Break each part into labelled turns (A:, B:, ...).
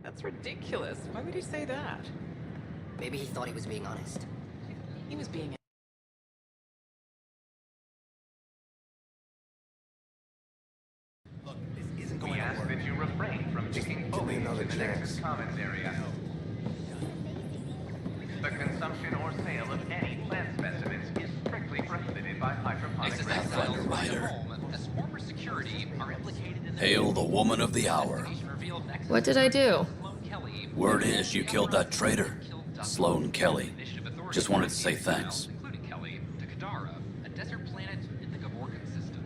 A: That's ridiculous. Why would he say that?
B: Maybe he thought he was being honest.
A: He was being...
B: Look, this isn't
C: We
B: going to
C: ask
B: work.
C: that you refrain from picking bullies
B: another
C: in the
B: chance.
C: Nexus Commons area. The consumption or sale of any plant specimens is strictly prohibited by hydroponic
D: Thunder Rider.
E: As former security are implicated in the
D: Hail the woman of the hour.
F: What did I do?
D: Word is you killed that traitor, Sloan Kelly. Just wanted to say thanks.
E: Including Kelly, to Kadara, a desert planet in the Gavorkan system.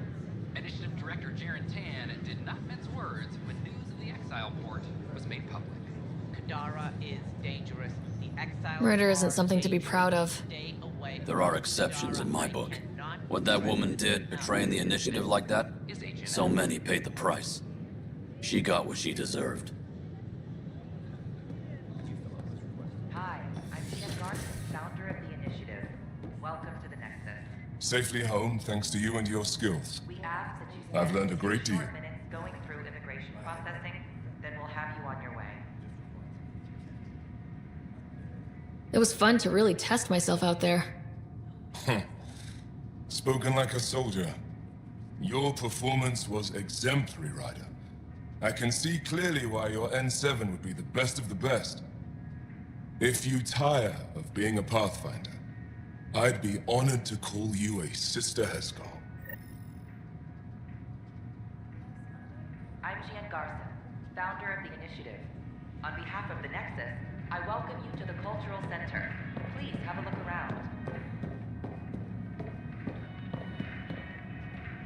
E: Initiative Director Jaren Tan did not mince words when news of the exile port was made public.
G: Kadara is dangerous. The exile
F: Murder isn't something to be proud of.
G: Stay away.
D: There are exceptions in my book. What that woman did, betraying the initiative like that, so many paid the price. She got what she deserved.
H: Hi, I'm Jen Garson, founder of the initiative. Welcome to the Nexus.
I: Safely home thanks to you and your skills.
H: We ask that you
I: I've
H: spend
I: learned a great
H: short
I: deal.
H: minutes going through immigration processing, then we'll have you on your way.
F: It was fun to really test myself out there.
I: Spoken like a soldier. Your performance was exemplary, Ryder. I can see clearly why your N7 would be the best of the best. If you tire of being a Pathfinder, I'd be honored to call you a Sister Heskell.
H: I'm Jan Garson, founder of the initiative. On behalf of the Nexus, I welcome you to the Cultural Center. Please have a look around.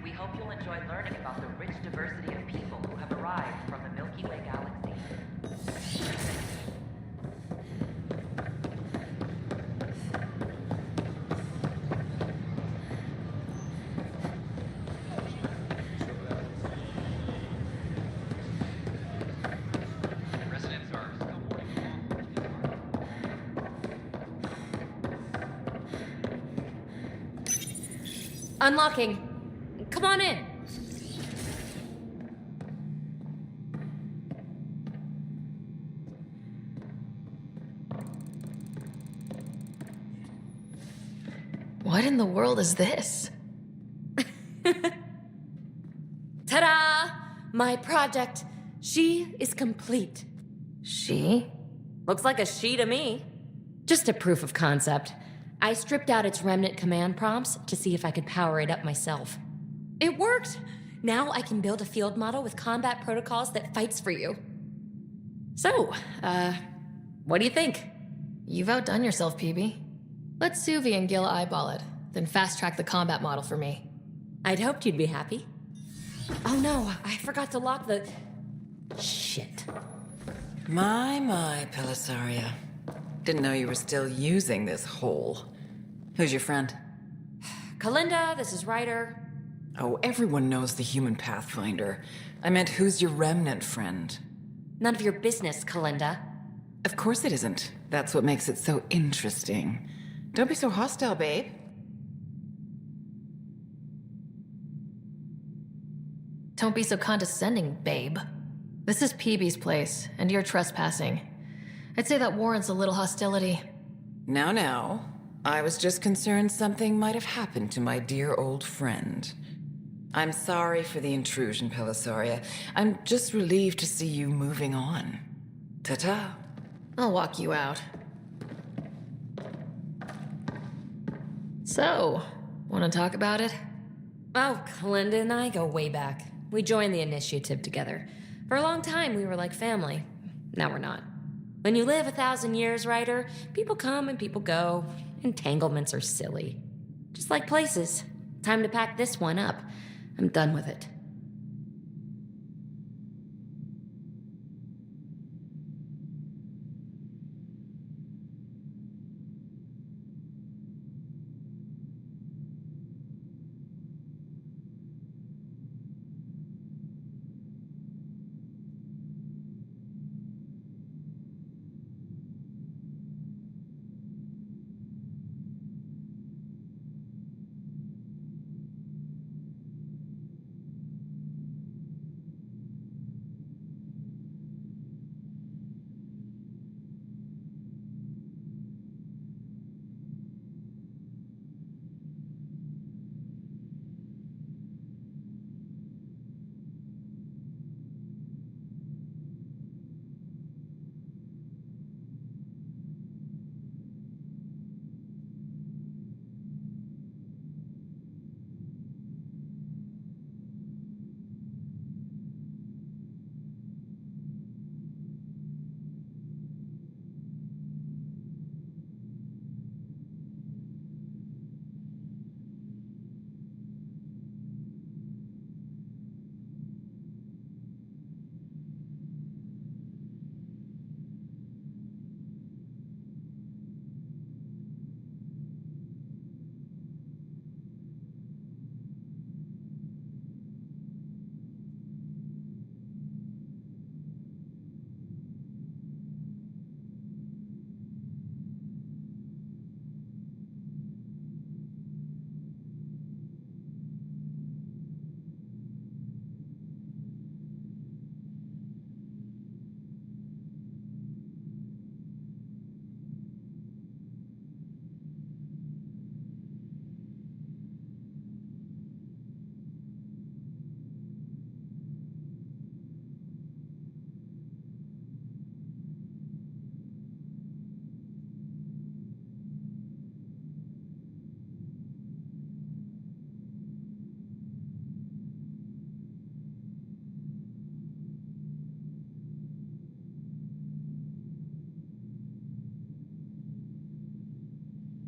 H: We hope you'll enjoy learning about the rich diversity of people who have arrived from the Milky Way galaxy.
E: Residents are still boarding along.
F: Unlocking. Come on in. What in the world is this?
J: Ta-da! My project. She is complete.
F: She?
J: Looks like a she to me. Just a proof of concept. I stripped out its remnant command prompts to see if I could power it up myself. It worked! Now I can build a field model with combat protocols that fights for you. So, what do you think?
F: You've outdone yourself, PB. Let Suvi and Gil eyeball it, then fast-track the combat model for me.
J: I'd hoped you'd be happy. Oh no, I forgot to lock the... Shit.
A: My, Pelisaria. Didn't know you were still using this hole. Who's your friend?
J: Kalinda, this is Ryder.
A: Oh, everyone knows the human Pathfinder. I meant, who's your remnant friend?
J: None of your business, Kalinda.
A: Of course it isn't. That's what makes it so interesting. Don't be so hostile, babe.
F: Don't be so condescending, babe. This is PB's place, and you're trespassing. I'd say that warrants a little hostility.
A: Now. I was just concerned something might have happened to my dear old friend. I'm sorry for the intrusion, Pelisaria. I'm just relieved to see you moving on. Ta-ta.
F: I'll walk you out. So, want to talk about it?
J: Oh, Kalinda and I go way back. We joined the initiative together. For a long time, we were like family. Now we're not. When you live 1,000 years, Ryder, people come and people go. Entanglements are silly. Just like places. Time to pack this one up. I'm done with it.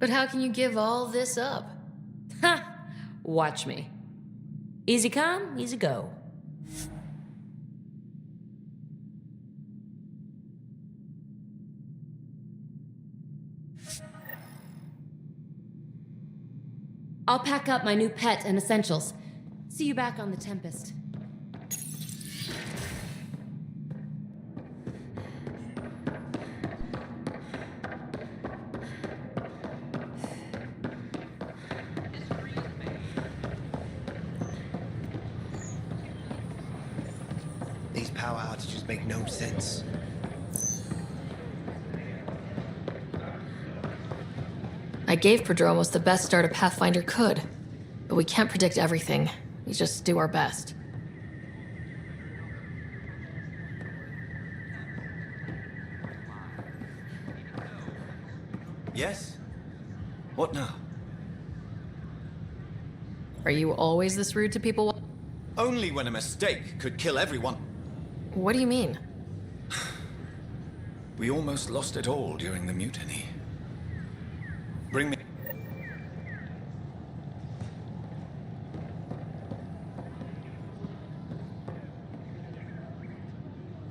F: But how can you give all this up?
J: Ha! Watch me. Easy come, easy go. I'll pack up my new pet and essentials. See you back on the Tempest.
B: These power outages make no sense.
F: I gave Prodromos the best start a Pathfinder could, but we can't predict everything. We just do our best.
K: Yes? What now?
F: Are you always this rude to people?
K: Only when a mistake could kill everyone.
F: What do you mean?
K: We almost lost it all during the mutiny. Bring me...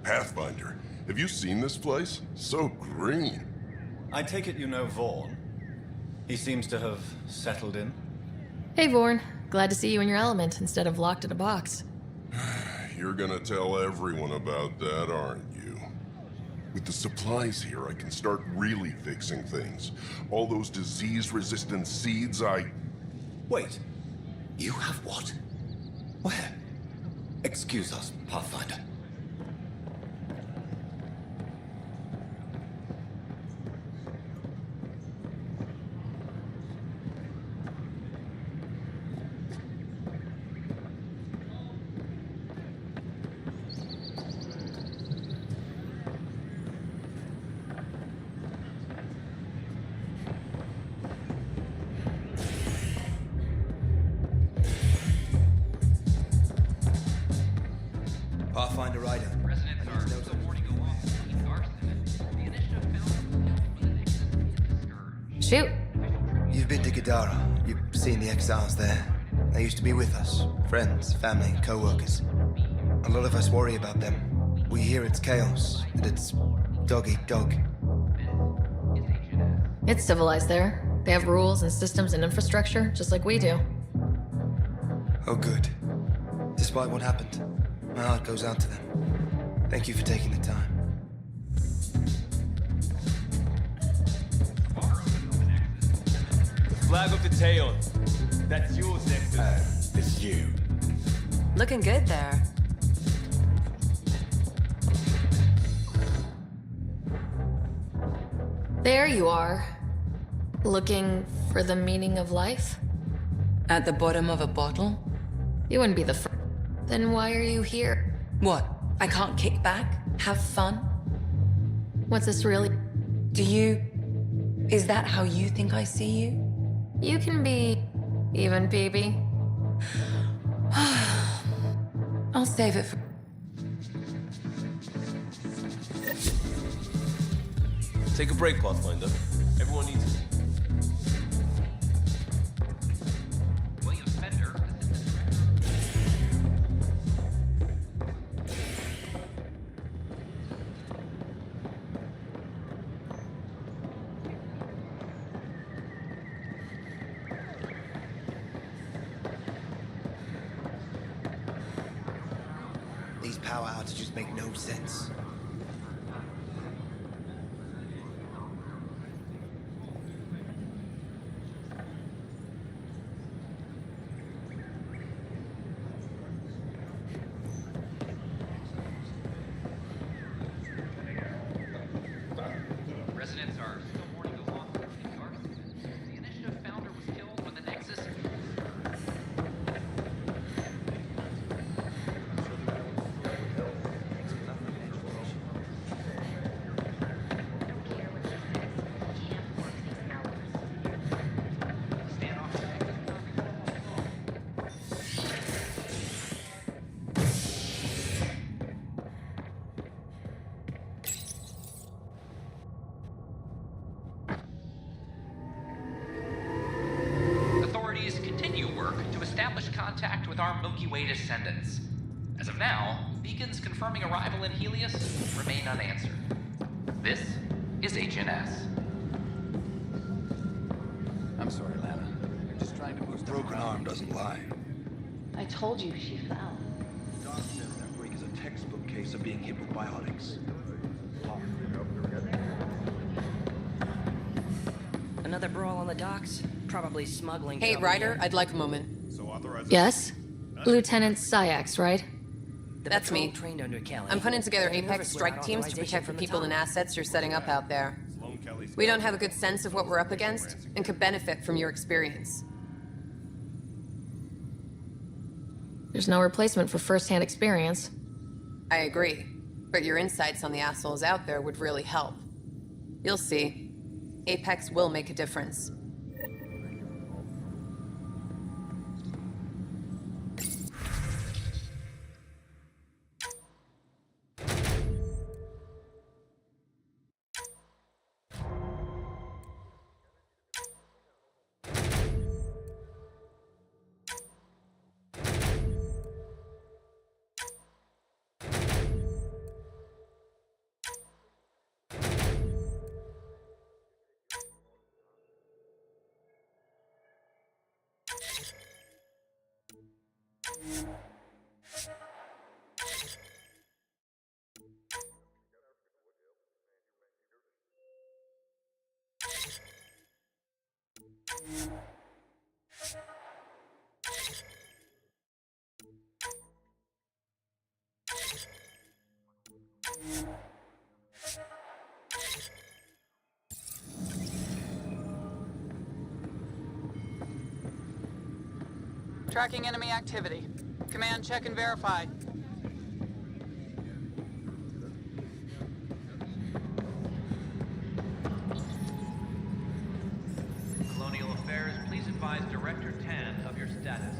I: Pathfinder, have you seen this place? So green.
K: I take it you know Vaughn. He seems to have settled in.
F: Hey, Vorn. Glad to see you in your element instead of locked in a box.
I: You're gonna tell everyone about that, aren't you? With the supplies here, I can start really fixing things. All those disease-resistant seeds
K: Wait. You have what? Where? Excuse us, Pathfinder.
B: Pathfinder Rider.
E: Residents are still warning go off the arson. The initiative found the Nexus Scourge.
F: Shoot.
B: You've been to Gadara. You've seen the exiles there. They used to be with us. Friends, family, co-workers. A lot of us worry about them. We hear it's chaos, that it's dog-eat-dog.
F: It's civilized there. They have rules and systems and infrastructure, just like we do.
B: Oh, good. Despite what happened, my heart goes out to them. Thank you for taking the time.
L: Flag of the tail. That's yours, Nexus.
K: It's you.
H: Looking good there.
F: There you are. Looking for the meaning of life?
A: At the bottom of a bottle?
F: You wouldn't be the first. Then why are you here?
A: What? I can't kick back? Have fun?
F: What's this really?
A: Do you... Is that how you think I see you?
F: You can be even, baby.
A: I'll save it for...
L: Take a break, Pathfinder. Everyone needs it.
E: William Spender, assistant
B: These power outages make no sense.
E: Residents are still mourning the loss of the arson. The initiative founder was killed when the Nexus. our Milky Way descendants. As of now, beacons confirming arrival in Helios remain unanswered. This is HNS.
K: I'm sorry, Lana. I'm just trying to boost
B: Broken arm doesn't lie.
H: I told you she fell.
L: Doc says that break is a textbook case of being hit with biotics.
M: Another brawl on the docks? Probably smuggling.
N: Hey,
M: trouble
N: Ryder,
M: again.
N: I'd like a moment.
F: Yes? Lieutenant Syax, right?
M: The
N: That's
M: patrol
N: me.
M: trained under Kelly.
N: I'm putting together
M: Nervous
N: Apex strike
M: without
N: teams to
M: authorization
N: protect the
M: from
N: people
M: top.
N: and assets you're setting up out there. We don't have a good sense of what we're up against and could benefit from your experience.
F: There's no replacement for first-hand experience.
N: I agree, but your insights on the assholes out there would really help. You'll see. Apex will make a difference.
O: Tracking enemy activity. Command, check and verify.
C: Colonial Affairs, please advise Director Tan of your status.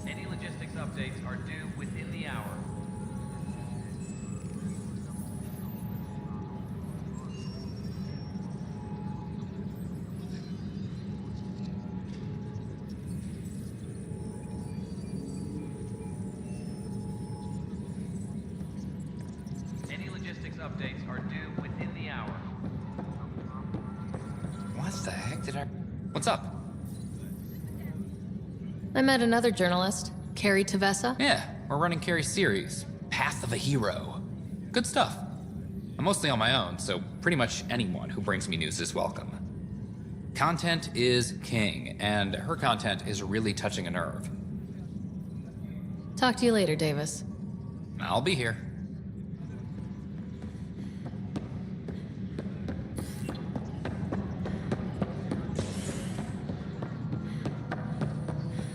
C: Any logistics updates are due within the hour. Any logistics updates are due within the hour.
E: What the heck did I... What's up?
F: I met another journalist, Carrie Tavessa.
E: Yeah, we're running Carrie's series, Path of a Hero. Good stuff. I'm mostly on my own, so pretty much anyone who brings me news is welcome. Content is king, and her content is really touching a nerve.
F: Talk to you later, Davis.
E: I'll be here.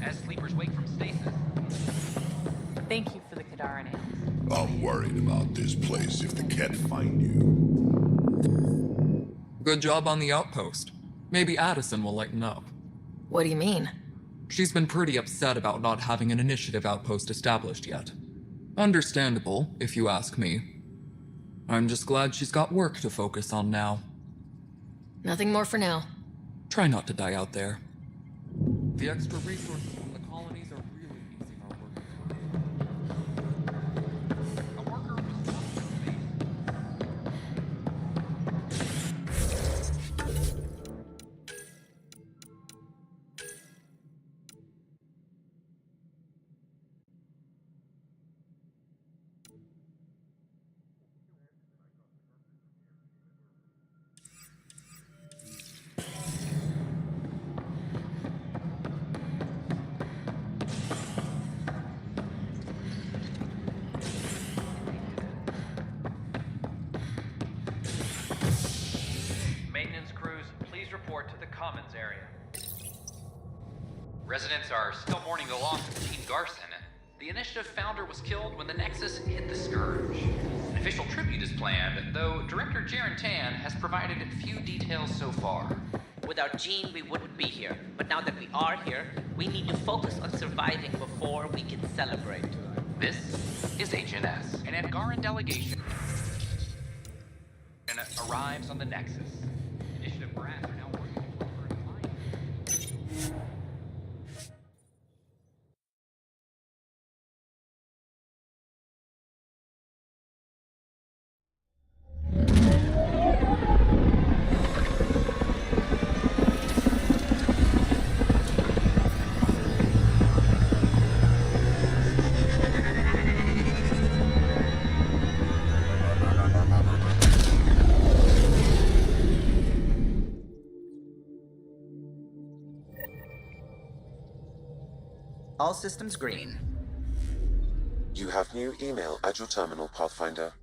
E: As sleepers wake from stasis.
H: Thank you for the Kadara nails.
I: I'm worried about this place if the Ket find you.
P: Good job on the outpost. Maybe Addison will lighten up.
F: What do you mean?
P: She's been pretty upset about not having an initiative outpost established yet. Understandable, if you ask me. I'm just glad she's got work to focus on now.
F: Nothing more for now.
P: Try not to die out there. The extra resources from the colonies are really easing our work.
E: A worker responsible for space.
C: Maintenance crews, please report to the Commons area.
E: Residents are still mourning the loss of Gene Garson. The initiative founder was killed when the Nexus hit the Scourge. An official tribute is planned, though Director Jaren Tan has provided few details so far.
G: Without Jean, we wouldn't be here. But now that we are here, we need to focus on surviving before we can celebrate.
E: This is HNS. An Angaran delegation arrives on the Nexus. Initiative brass are now working to offer an alliance.
Q: All systems green.
R: You have new email at your terminal, Pathfinder.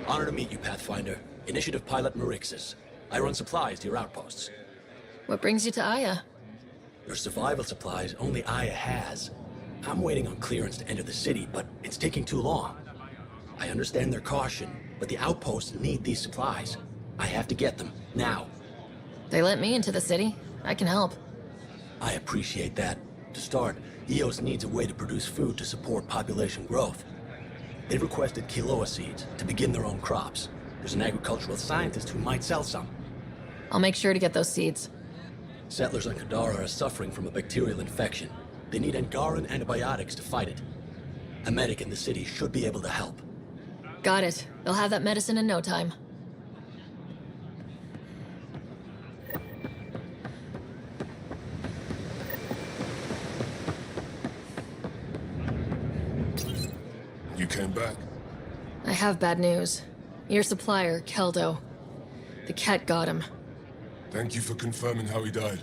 S: Honor to meet you, Pathfinder. Initiative Pilot Marixus. I run supplies to your outposts.
F: What brings you to Aya?
S: Your survival supplies only Aya has. I'm waiting on clearance to enter the city, but it's taking too long. I understand their caution, but the outposts need these supplies. I have to get them, now.
F: They let me into the city. I can help.
S: I appreciate that. To start, EOS needs a way to produce food to support population growth. They've requested Kiloa seeds to begin their own crops. There's an agricultural scientist who might sell some.
F: I'll make sure to get those seeds.
S: Settlers on Kadara are suffering from a bacterial infection. They need Angaran antibiotics to fight it. A medic in the city should be able to help.
F: Got it. They'll have that medicine in no time. have bad news. Your supplier, Keldo. The cat got him.
I: Thank you for confirming how he died.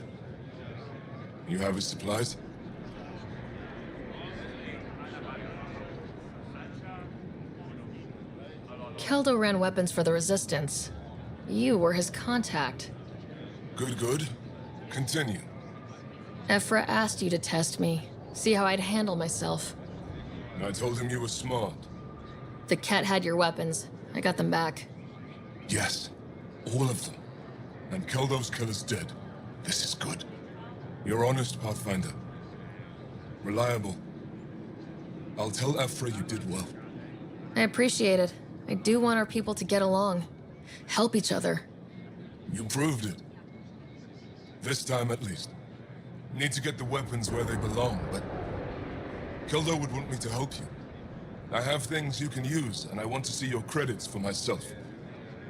I: You have his supplies?
F: Keldo ran weapons for the Resistance. You were his contact.
I: Good, good. Continue.
F: Ephra asked you to test me, see how I'd handle myself.
I: I told him you were smart.
F: The cat had your weapons. I got them back.
I: Yes, all of them. And Keldo's killer's dead. This is good. You're honest, Pathfinder. Reliable. I'll tell Ephra you did well.
F: I appreciate it. I do want our people to get along. Help each other.
I: You proved it. This time at least. Need to get the weapons where they belong, but Keldo would want me to help you. I have things you can use, and I want to see your credits for myself.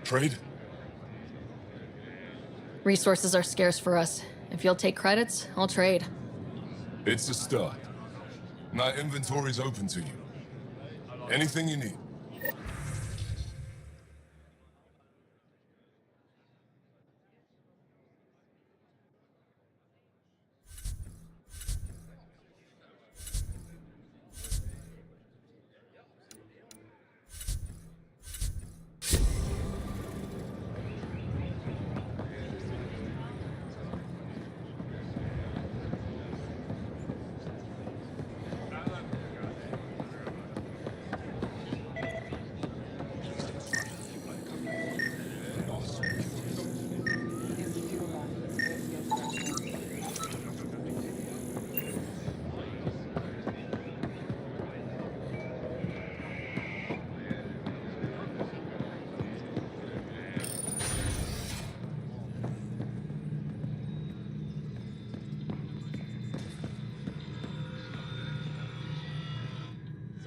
I: Trade?
F: Resources are scarce for us. If you'll take credits, I'll trade.
I: It's a start. My inventory's open to you. Anything you need.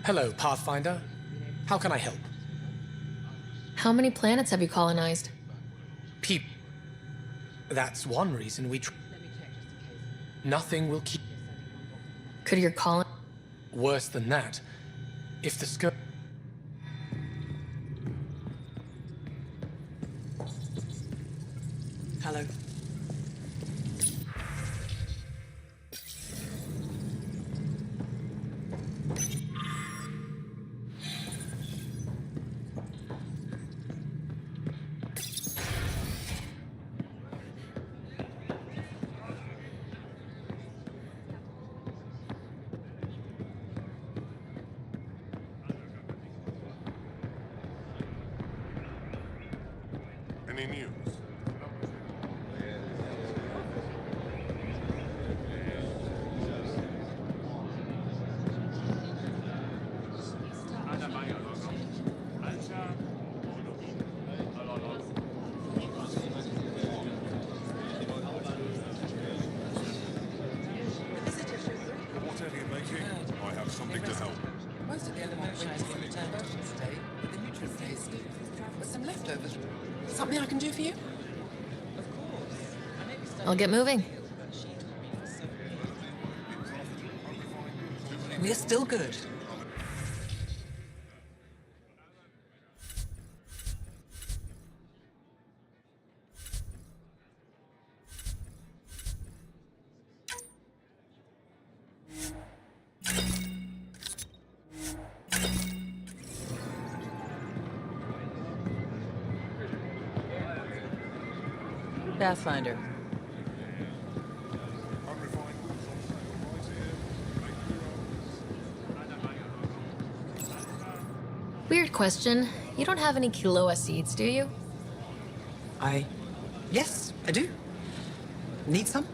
Q: Hello, Pathfinder. How can I help?
F: How many planets have you colonized?
Q: That's one reason we Nothing will keep...
F: Could your colon...
Q: Worse than that. If the scope...
M: Hello.
I: Any news? Whatever you're making, I have something to help.
A: Most of the other motions were returned oceans today, with the neutral phase. With some leftovers. Something I can do for you?
F: I'll get moving.
A: We're still good. Pathfinder.
F: Weird question. You don't have any Kiloa seeds, do you?
M: Yes, I do. Need some?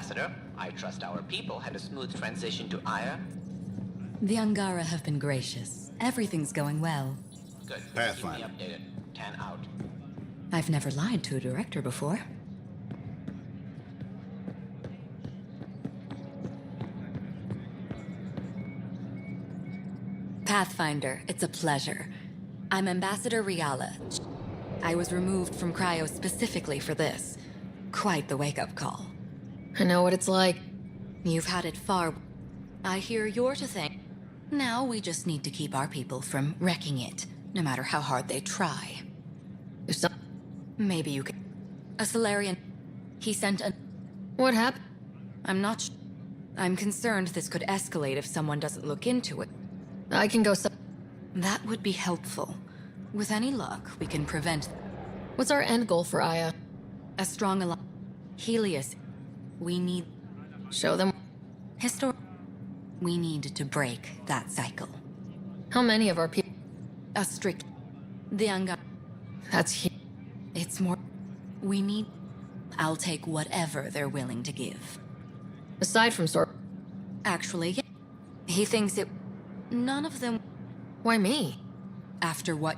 G: Ambassador. I trust our people had a smooth transition to Aya.
T: The Angara have been gracious. Everything's going well.
G: Good.
T: Pathfinder.
G: Keep me updated. 10 out.
T: I've never lied to a director before. Pathfinder, it's a pleasure. I'm Ambassador Riala. I was removed from Cryo specifically for this. Quite the wake-up call.
F: I know what it's like.
T: You've had it far. I hear you're to thank. Now we just need to keep our people from wrecking it, no matter how hard they try.
F: There's some...
T: Maybe you can... A Solarian... He sent a...
F: What happened?
T: I'm not I'm concerned this could escalate if someone doesn't look into it.
F: I can go
T: That would be helpful. With any luck, we can prevent...
F: What's our end goal for Aya?
T: A strong alliance. Helios. We need...
F: Show them...
T: We need to break that cycle.
F: How many of our people...
T: A strict... The Anga...
F: That's...
T: It's more... We need... I'll take whatever they're willing to give.
F: Aside from
T: Actually, yeah. He thinks it... None of them...
F: Why me?
T: After what...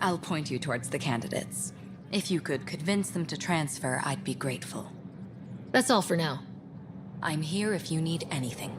T: I'll point you towards the candidates. If you could convince them to transfer, I'd be grateful.
F: That's all for now.
T: I'm here if you need anything.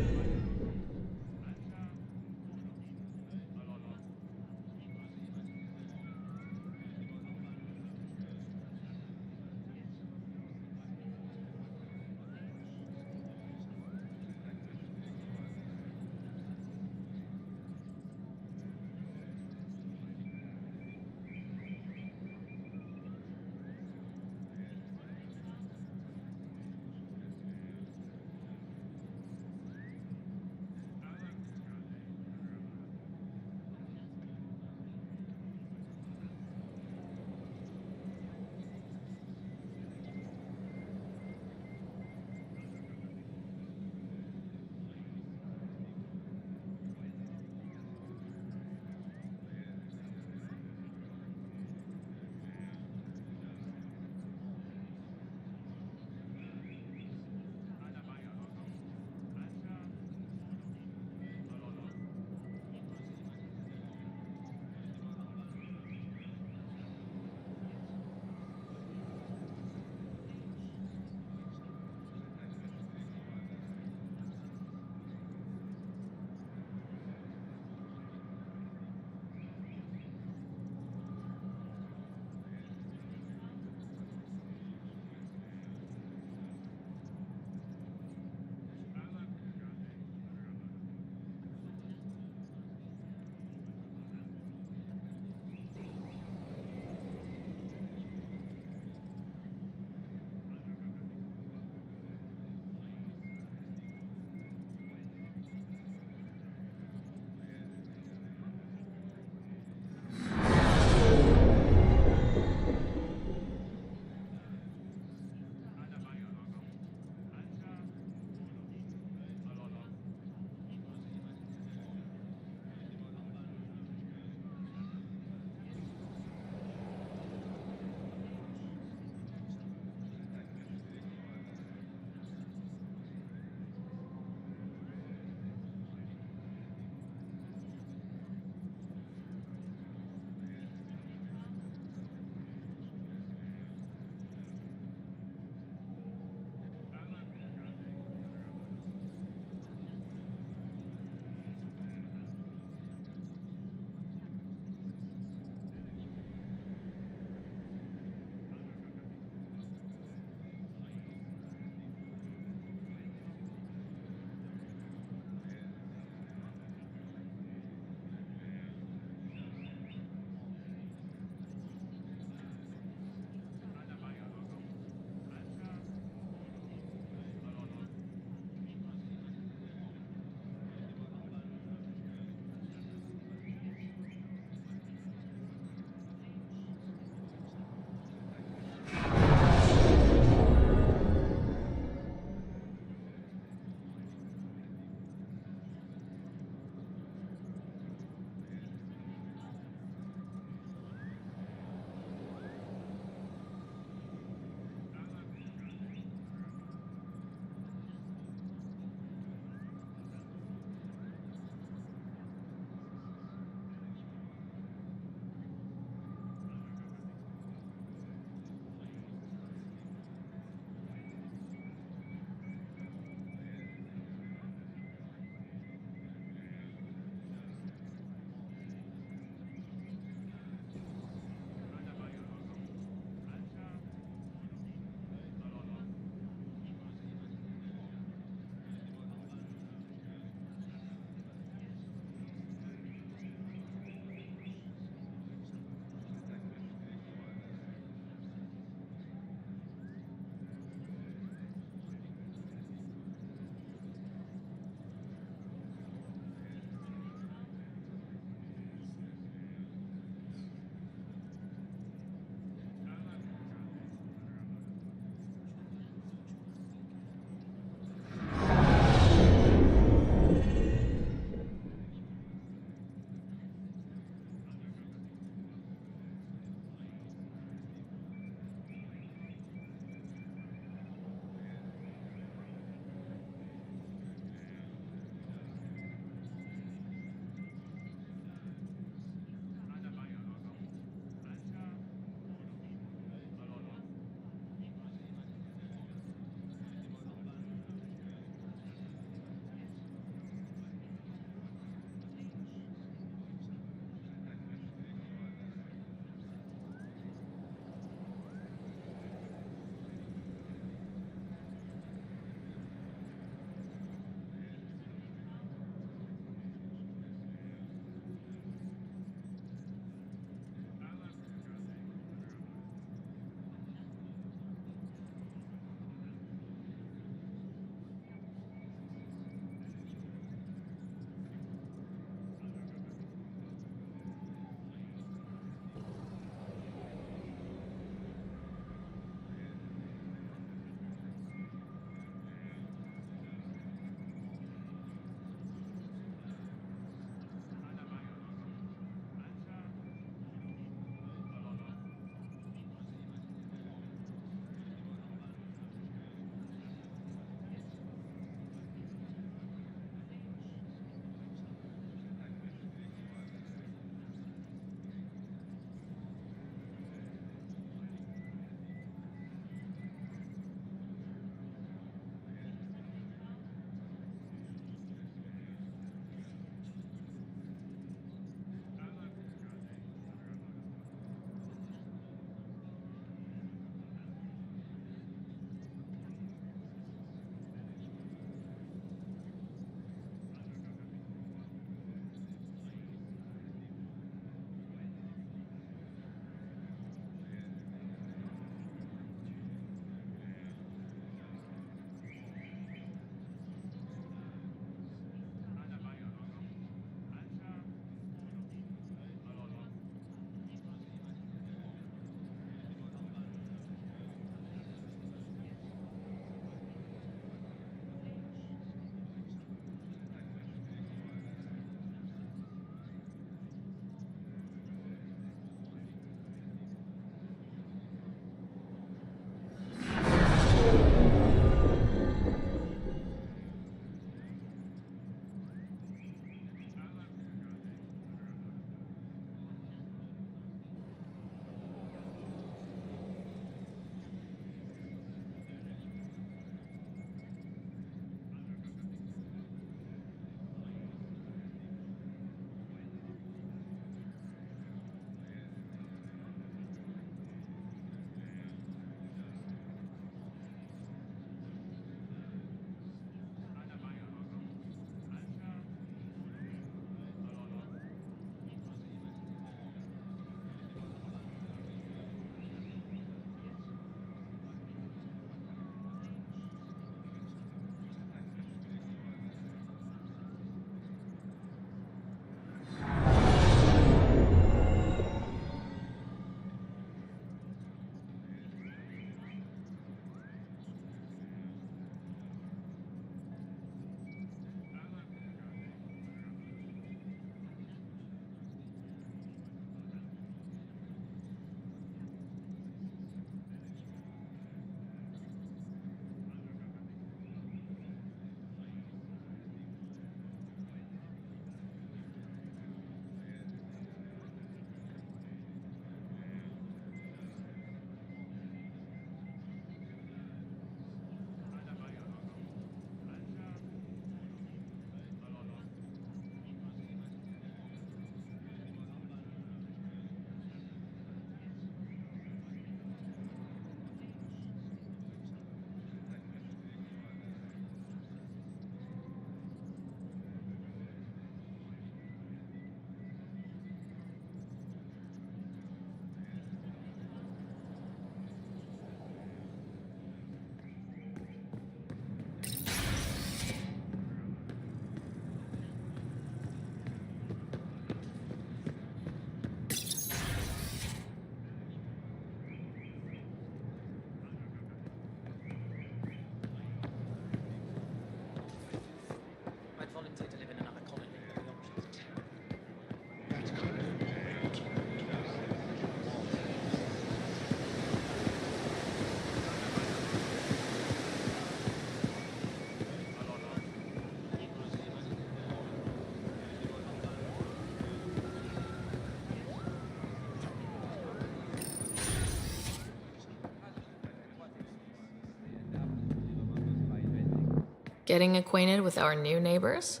F: Getting acquainted with our new neighbors?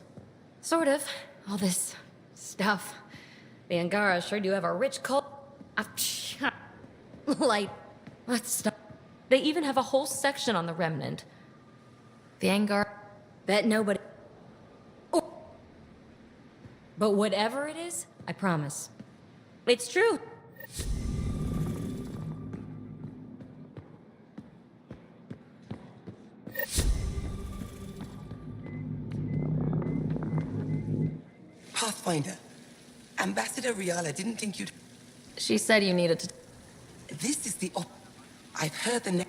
J: Sort of. All this stuff. The Angara sure do have a rich cult. Like, let's stop. They even have a whole section on the Remnant.
F: The Angara.
J: Bet nobody. Oh. But whatever it is, I promise. It's true.
U: Pathfinder, Ambassador Riala didn't think you'd...
F: She said you needed to...
U: This is the I've heard the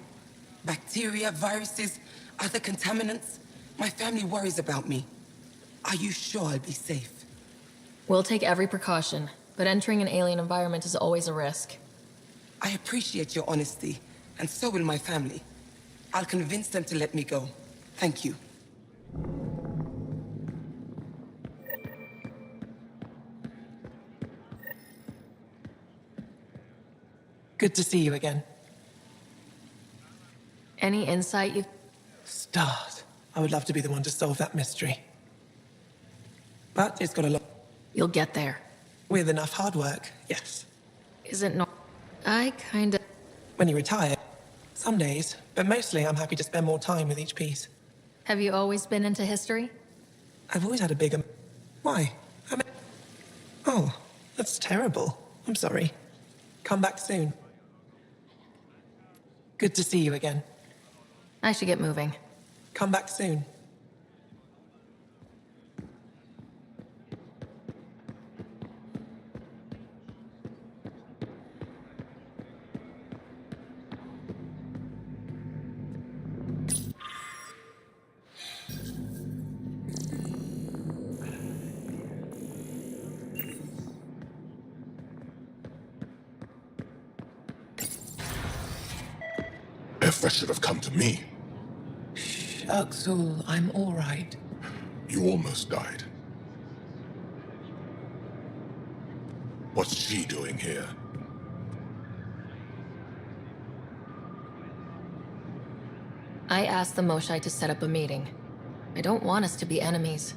U: bacteria, viruses, other contaminants. My family worries about me. Are you sure I'll be safe?
F: We'll take every precaution, but entering an alien environment is always a risk.
U: I appreciate your honesty, and so will my family. I'll convince them to let me go. Thank you.
Q: Good to see you again.
F: Any insight you...
Q: Start. I would love to be the one to solve that mystery. But it's got a lot...
F: You'll get there.
Q: With enough hard work, yes.
F: Is it not... I kinda...
Q: When you retire, some days, but mostly I'm happy to spend more time with each piece.
F: Have you always been into history?
Q: I've always had a bigger... Why? Oh, that's terrible. I'm sorry. Come back soon. Good to see you again.
F: I should get moving.
Q: Come back soon.
I: Efra should have come to me.
Q: Axel, I'm all right.
I: You almost died. What's she doing here?
F: I asked the Moshai to set up a meeting. I don't want us to be enemies.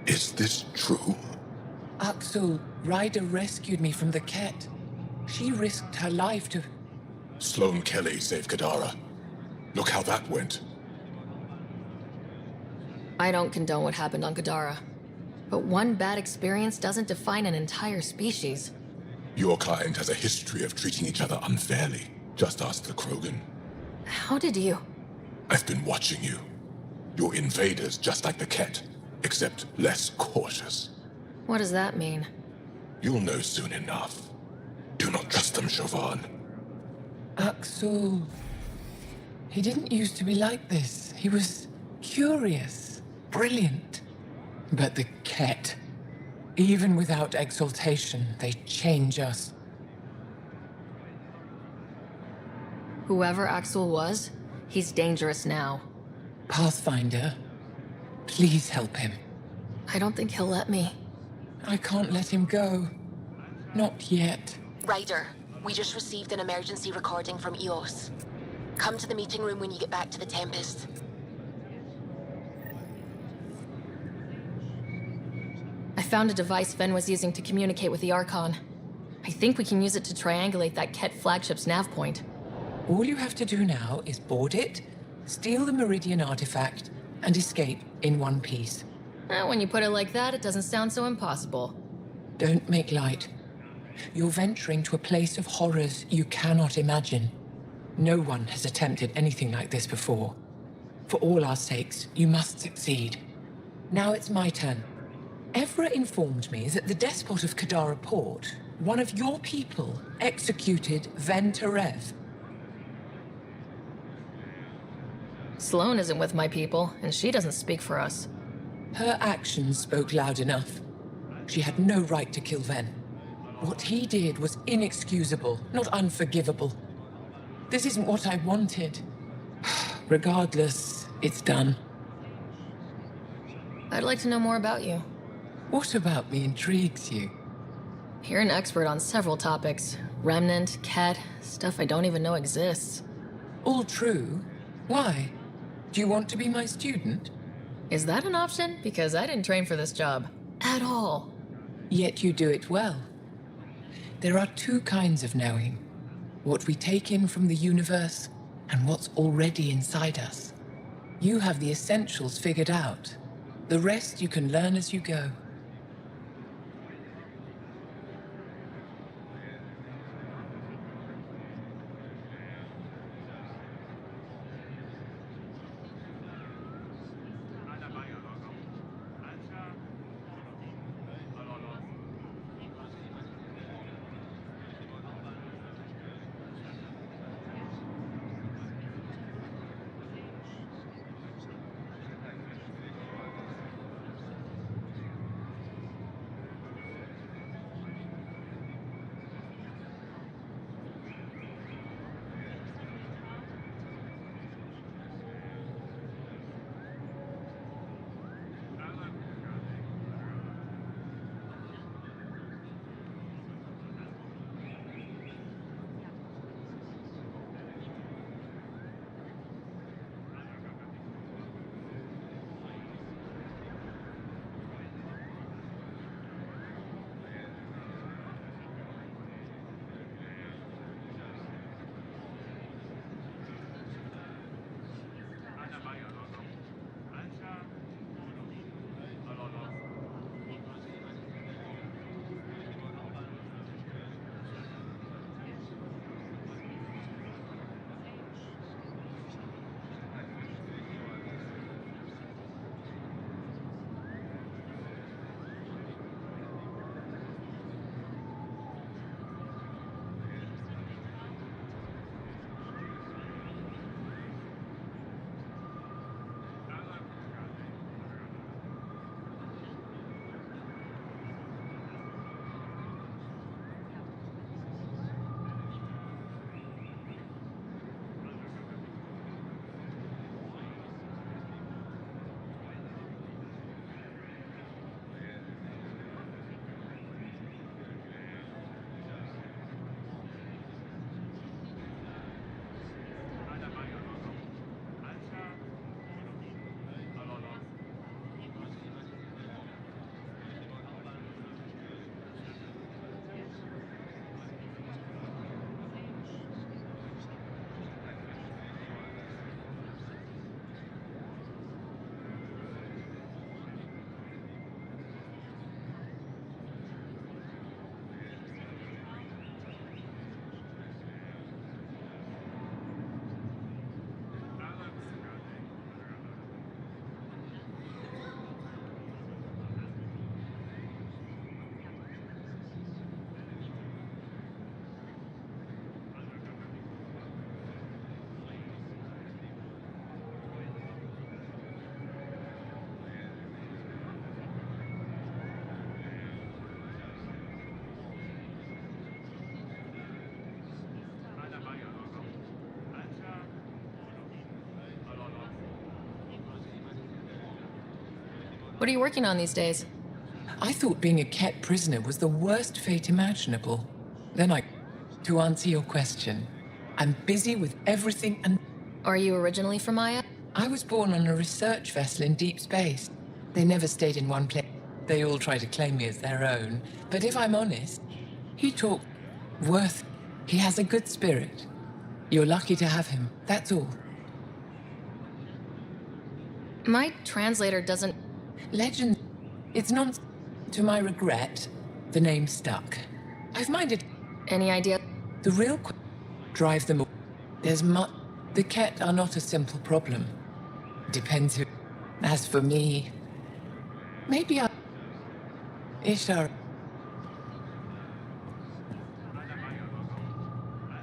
I: Is this true?
Q: Axel, Ryder rescued me from the Ket. She risked her life to...
I: Sloane Kelly saved Kadara. Look how that went.
F: I don't condone what happened on Gadara. But one bad experience doesn't define an entire species.
I: Your kind has a history of treating each other unfairly. Just ask the Krogan.
F: How did you...
I: I've been watching you. You're invaders just like the Ket, except less cautious.
F: What does that mean?
I: You'll know soon enough. Do not trust them, Chauvin.
Q: Axel... He didn't used to be like this. He was curious, brilliant. But the Ket, even without exaltation, they change us.
F: Whoever Axel was, he's dangerous now.
Q: Pathfinder, please help him.
F: I don't think he'll let me.
Q: I can't let him go. Not yet.
V: Ryder, we just received an emergency recording from EOS. Come to the meeting room when you get back to the Tempest.
F: I found a device Ven was using to communicate with the Archon. I think we can use it to triangulate that Ket flagship's nav point.
Q: All you have to do now is board it, steal the Meridian artifact, and escape in one piece.
F: When you put it like that, it doesn't sound so impossible.
Q: Don't make light. You're venturing to a place of horrors you cannot imagine. No one has attempted anything like this before. For all our sakes, you must succeed. Now it's my turn. Evra informed me that the despot of Kadara Port, one of your people, executed Ven Terev.
F: Sloane isn't with my people, and she doesn't speak for us.
Q: Her actions spoke loud enough. She had no right to kill Ven. What he did was inexcusable, not unforgivable. This isn't what I wanted. Regardless, it's done.
F: I'd like to know more about you.
Q: What about me intrigues you?
F: You're an expert on several topics. Remnant, Ket, stuff I don't even know exists.
Q: All true. Why? Do you want to be my student?
F: Is that an option? Because I didn't train for this job. At all.
Q: Yet you do it well. There are two kinds of knowing. What we take in from the universe, and what's already inside us. You have the essentials figured out. The rest you can learn as you go.
F: What are you working on these days?
Q: I thought being a Ket prisoner was the worst fate imaginable. To answer your question, I'm busy with everything and...
F: Are you originally from Maya?
Q: I was born on a research vessel in deep space. They never stayed in one place. They all try to claim me as their own. But if I'm honest, he talks worth. He has a good spirit. You're lucky to have him, that's all.
F: My translator doesn't...
Q: Legend. It's not... To my regret, the name stuck. I've minded...
F: Any idea?
Q: The real drive them... There's much... The Ket are not a simple problem. Depends who... As for me... Maybe I... Ishtar...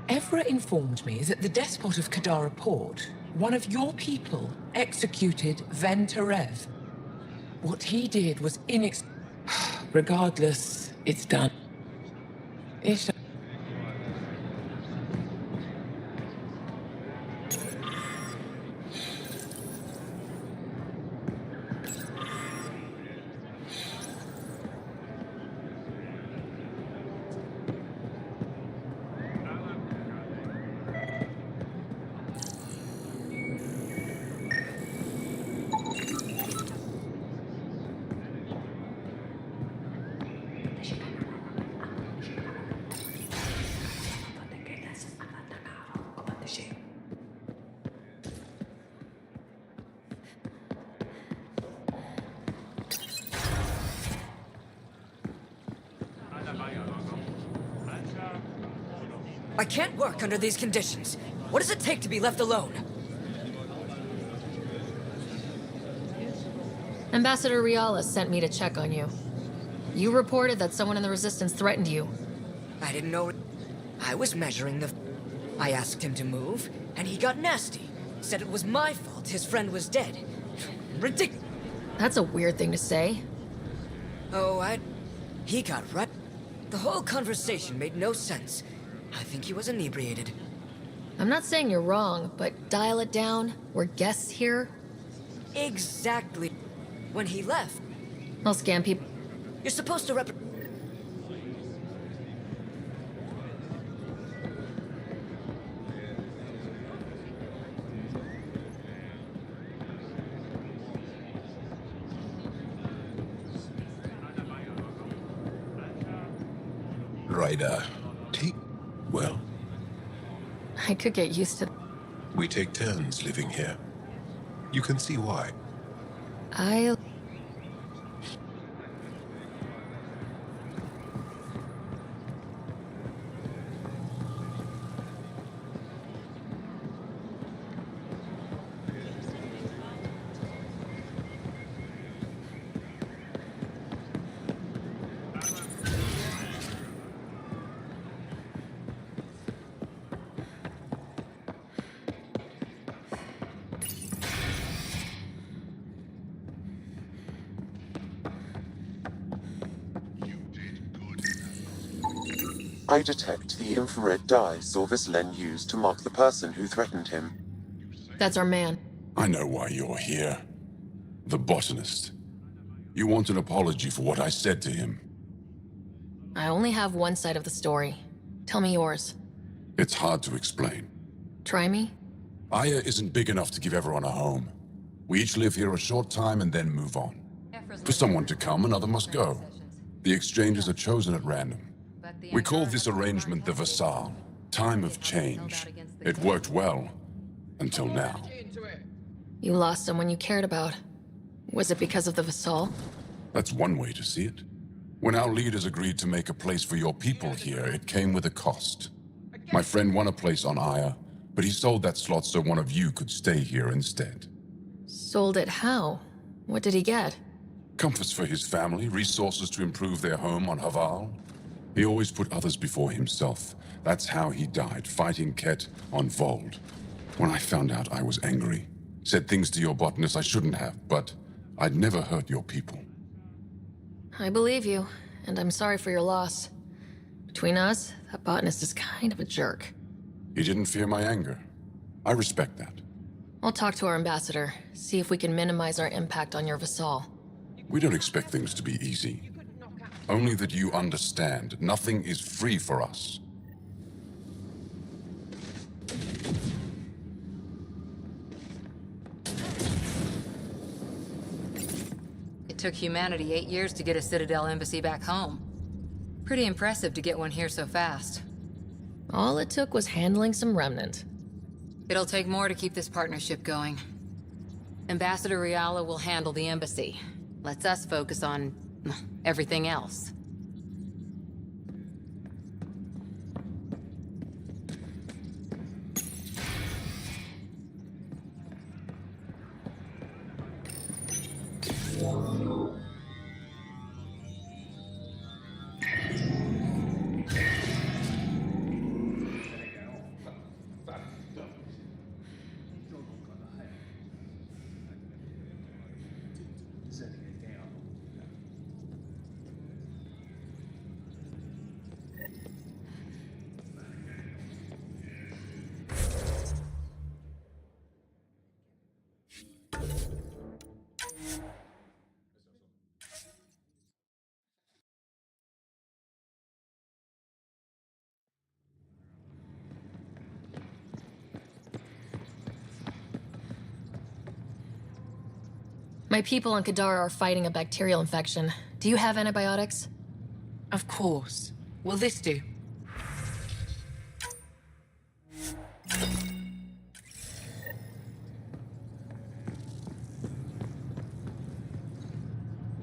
Q: Evra informed me that the despot of Kadara Port, one of your people, executed Venterev. What he did was Regardless, it's done. Ishtar...
M: I can't work under these conditions. What does it take to be left alone?
F: Ambassador Riala sent me to check on you. You reported that someone in the Resistance threatened you.
M: I didn't know. I was measuring the. I asked him to move, and he got nasty. Said it was my fault his friend was dead. Ridiculous.
F: That's a weird thing to say.
M: Oh, he got right. The whole conversation made no sense. I think he was inebriated.
F: I'm not saying you're wrong, but dial it down. We're guests here.
M: Exactly. When he left.
F: I'll scan people.
M: You're supposed to
D: Ryder, well,
F: I could get used to...
D: we take turns living here. You can see why.
F: I...
R: I detect the infrared dye Sorvis Len used to mark the person who threatened him.
F: That's our man.
D: I know why you're here. The botanist. You want an apology for what I said to him.
F: I only have one side of the story. Tell me yours.
D: It's hard to explain.
F: Try me?
D: Aya isn't big enough to give everyone a home. We each live here a short time and then move on. For someone to come, another must go. The exchanges are chosen at random. We call this arrangement the Vassal, time of change. It worked well, until now.
F: You lost someone you cared about. Was it because of the Vassal?
D: That's one way to see it. When our leaders agreed to make a place for your people here, it came with a cost. My friend won a place on Aya, but he sold that slot so one of you could stay here instead.
F: Sold it how? What did he get?
D: Comforts for his family, resources to improve their home on Haval. He always put others before himself. That's how he died, fighting Ket on Vold. When I found out, I was angry. Said things to your botanist I shouldn't have, but I'd never hurt your people.
F: I believe you, and I'm sorry for your loss. Between us, that botanist is kind of a jerk.
D: He didn't fear my anger. I respect that.
F: I'll talk to our ambassador, see if we can minimize our impact on your Vassal.
D: We don't expect things to be easy. Only that you understand, nothing is free for us.
K: It took humanity 8 years to get a Citadel embassy back home. Pretty impressive to get one here so fast.
F: All it took was handling some remnant.
K: It'll take more to keep this partnership going. Ambassador Riala will handle the embassy. Lets us focus on everything else.
F: My people on Kadar are fighting a bacterial infection. Do you have antibiotics?
U: Of course. Will this do?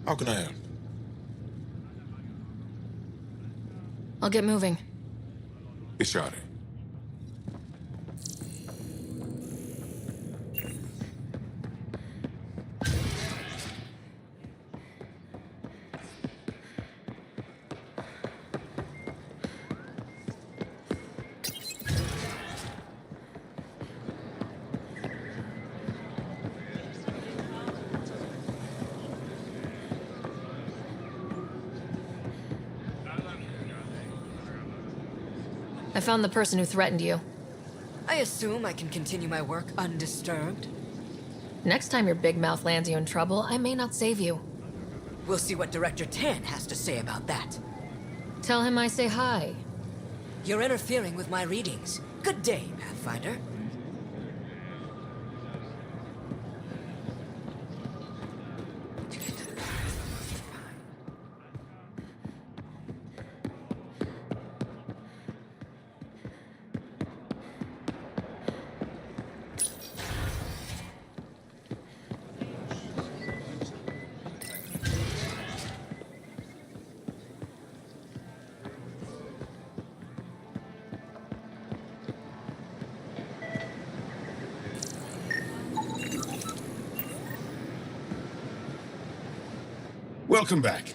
D: How can I help?
F: I'll get moving.
D: Ishari,
F: found the person who threatened you.
M: I assume I can continue my work undisturbed.
F: Next time your big mouth lands you in trouble, I may not save you.
M: We'll see what Director Tan has to say about that.
F: Tell him I say hi.
M: You're interfering with my readings. Good day, Pathfinder.
I: Welcome back.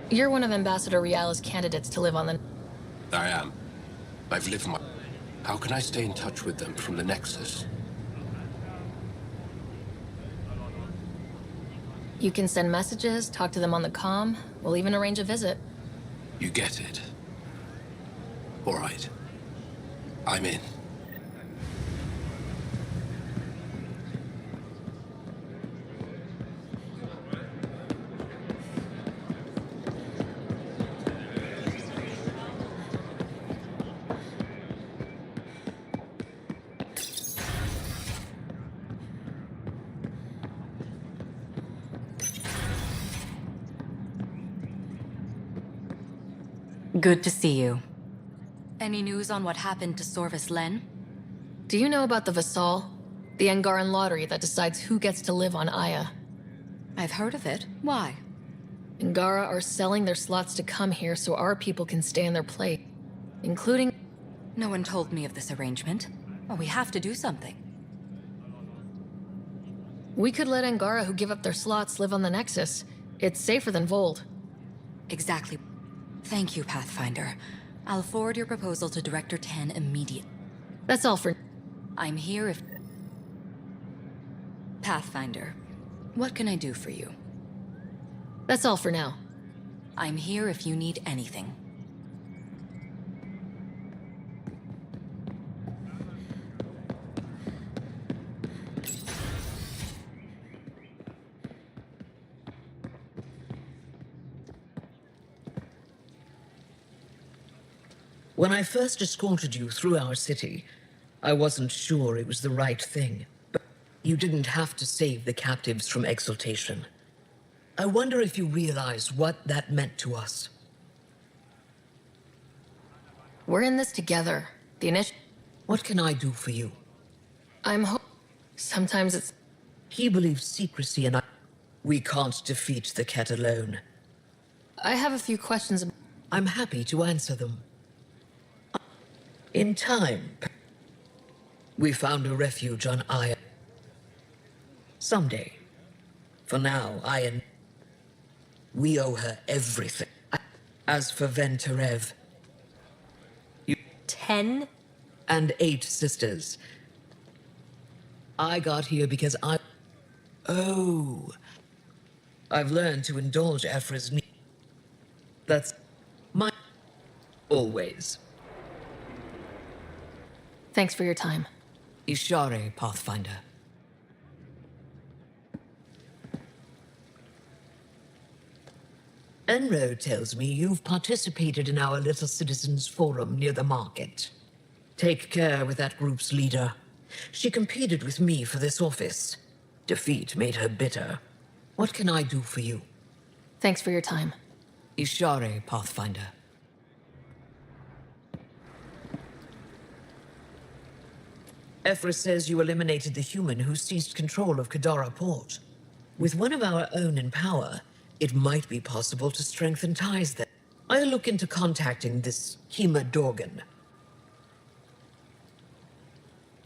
F: You're one of Ambassador Riala's candidates to live on the...
B: I am. I've lived my... How can I stay in touch with them from the Nexus?
F: You can send messages, talk to them on the comm. We'll even arrange a visit.
B: You get it. All right. I'm in.
T: Good to see you. Any news on what happened to Sorvis Len?
F: Do you know about the Vassal? The Angaran lottery that decides who gets to live on Aya.
T: I've heard of it. Why?
F: Angara are selling their slots to come here so our people can stay in their place. Including...
T: No one told me of this arrangement. Well, we have to do something.
F: We could let Angara who give up their slots live on the Nexus. It's safer than Vold.
T: Exactly. Thank you, Pathfinder. I'll forward your proposal to Director Tan immediately.
F: That's all for...
T: I'm here if... Pathfinder, what can I do for you?
F: That's all for now.
T: I'm here if you need anything.
L: When I first escorted you through our city, I wasn't sure it was the right thing. But you didn't have to save the captives from exaltation. I wonder if you realize what that meant to us.
F: We're in this together. The initiative...
L: What can I do for you?
F: Sometimes it's...
L: He believes secrecy and we can't defeat the Ket alone.
F: I have a few questions.
L: I'm happy to answer them. In time, we found a refuge on Aya. Someday. For now, we owe her everything. As for Venterev,
J: 10?
L: And 8 sisters. I got here because Oh. I've learned to indulge Ephra's needs. That's my... Always.
F: Thanks for your time.
L: Ishare, Pathfinder. Enro tells me you've participated in our Little Citizens Forum near the market. Take care with that group's leader. She competed with me for this office. Defeat made her bitter. What can I do for you?
F: Thanks for your time.
L: Ishare, Pathfinder. Ephra says you eliminated the human who seized control of Kadara Port. With one of our own in power, it might be possible to strengthen ties there. I'll look into contacting this Hema Dorgan.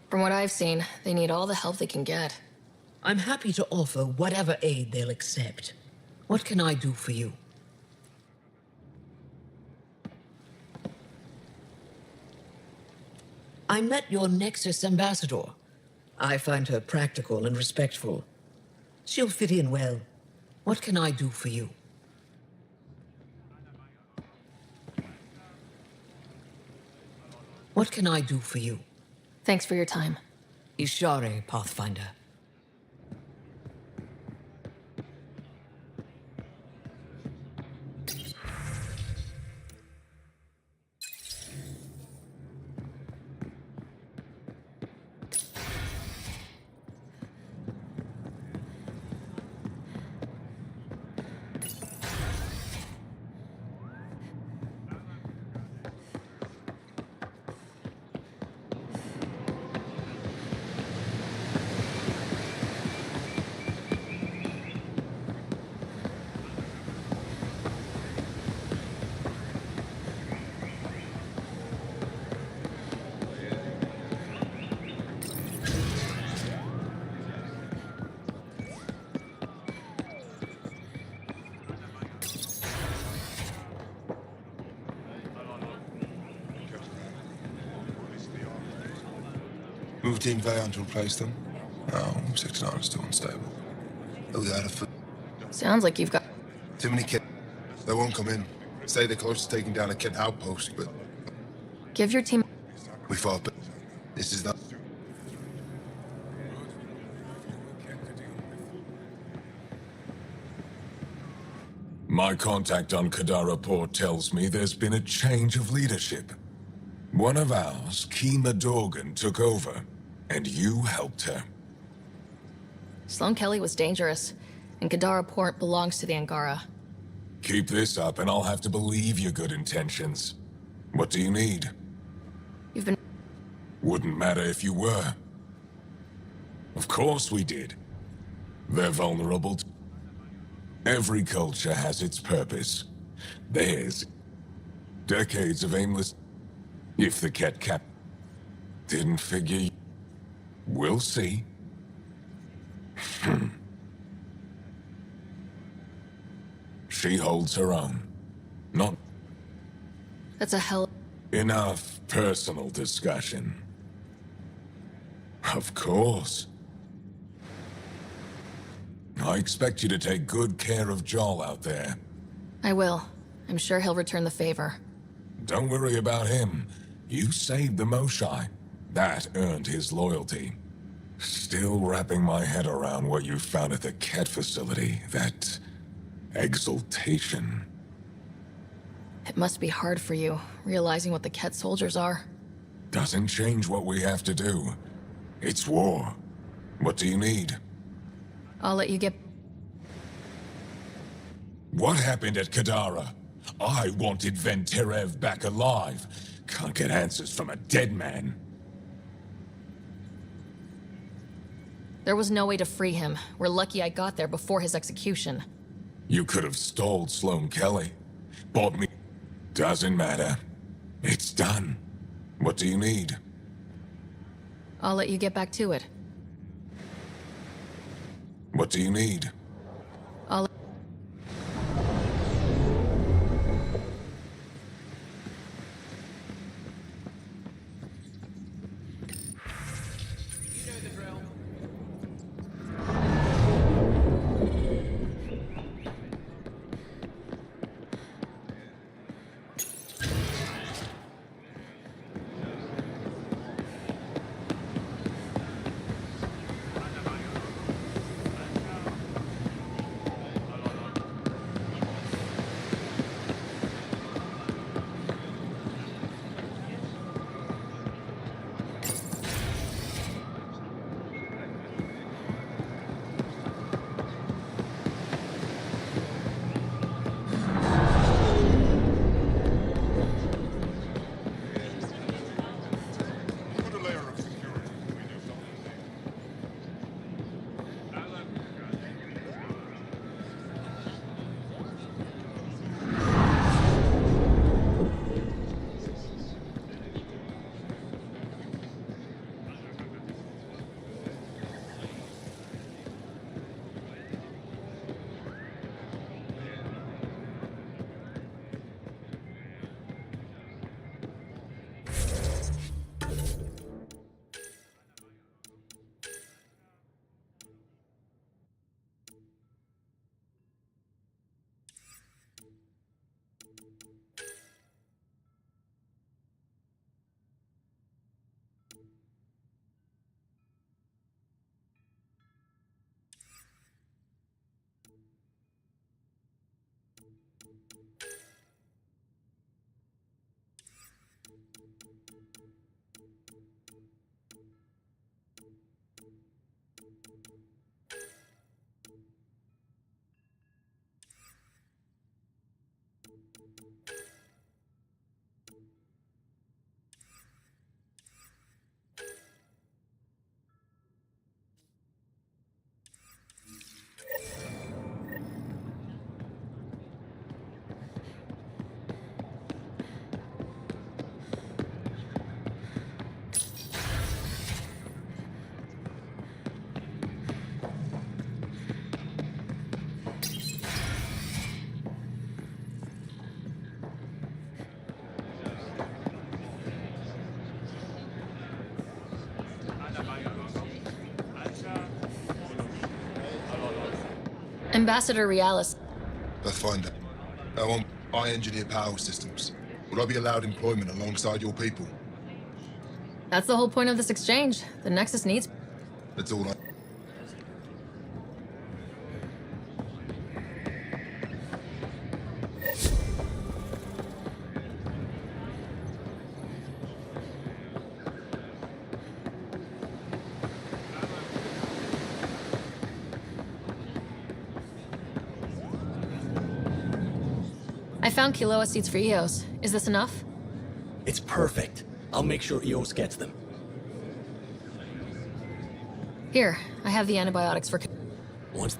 F: From what I've seen, they need all the help they can get.
L: I'm happy to offer whatever aid they'll accept. What can I do for you? I met your Nexus ambassador. I find her practical and respectful. She'll fit in well. What can I do for you? What can I do for you?
F: Thanks for your time.
L: Ishare, Pathfinder.
N: Move Team Vayon to replace them? No, 69 is still unstable. They'll be out of
F: Sounds like you've got...
N: too many kids. They won't come in. Say they're close to taking down a kid outpost, but
F: Give your team...
N: we fought, but this is not...
D: My contact on Kadara Port tells me there's been a change of leadership. One of ours, Kima Dorgan, took over, and you helped her.
F: Sloane Kelly was dangerous, and Kadara Port belongs to the Angara.
D: Keep this up, and I'll have to believe your good intentions. What do you need?
F: You've been...
D: Wouldn't matter if you were. Of course we did. They're vulnerable. Every culture has its purpose. Theirs. Decades of aimless... If the Ket Cap... didn't figure... We'll see. She holds her own. Not
F: That's a hell...
D: enough personal discussion. Of course. I expect you to take good care of Joel out there.
F: I will. I'm sure he'll return the favor.
D: Don't worry about him. You saved the Moshai. That earned his loyalty. Still wrapping my head around what you found at the Ket facility. That exultation.
F: It must be hard for you, realizing what the Ket soldiers are.
D: Doesn't change what we have to do. It's war. What do you need?
F: I'll let you get...
D: What happened at Kadara? I wanted Venterev back alive. Can't get answers from a dead man.
F: There was no way to free him. We're lucky I got there before his execution.
D: You could have stalled Sloane Kelly. Bought me... Doesn't matter. It's done. What do you need?
F: I'll let you get back to it.
D: What do you need?
F: I'll... Ambassador Realis.
N: Pathfinder. I engineer power systems. Would I be allowed employment alongside your people?
F: That's the whole point of this exchange. The Nexus needs...
N: That's all I...
F: I found Kiloa seeds for EOS. Is this enough?
S: It's perfect. I'll make sure EOS gets them.
F: Here, I have the antibiotics for...
S: Once...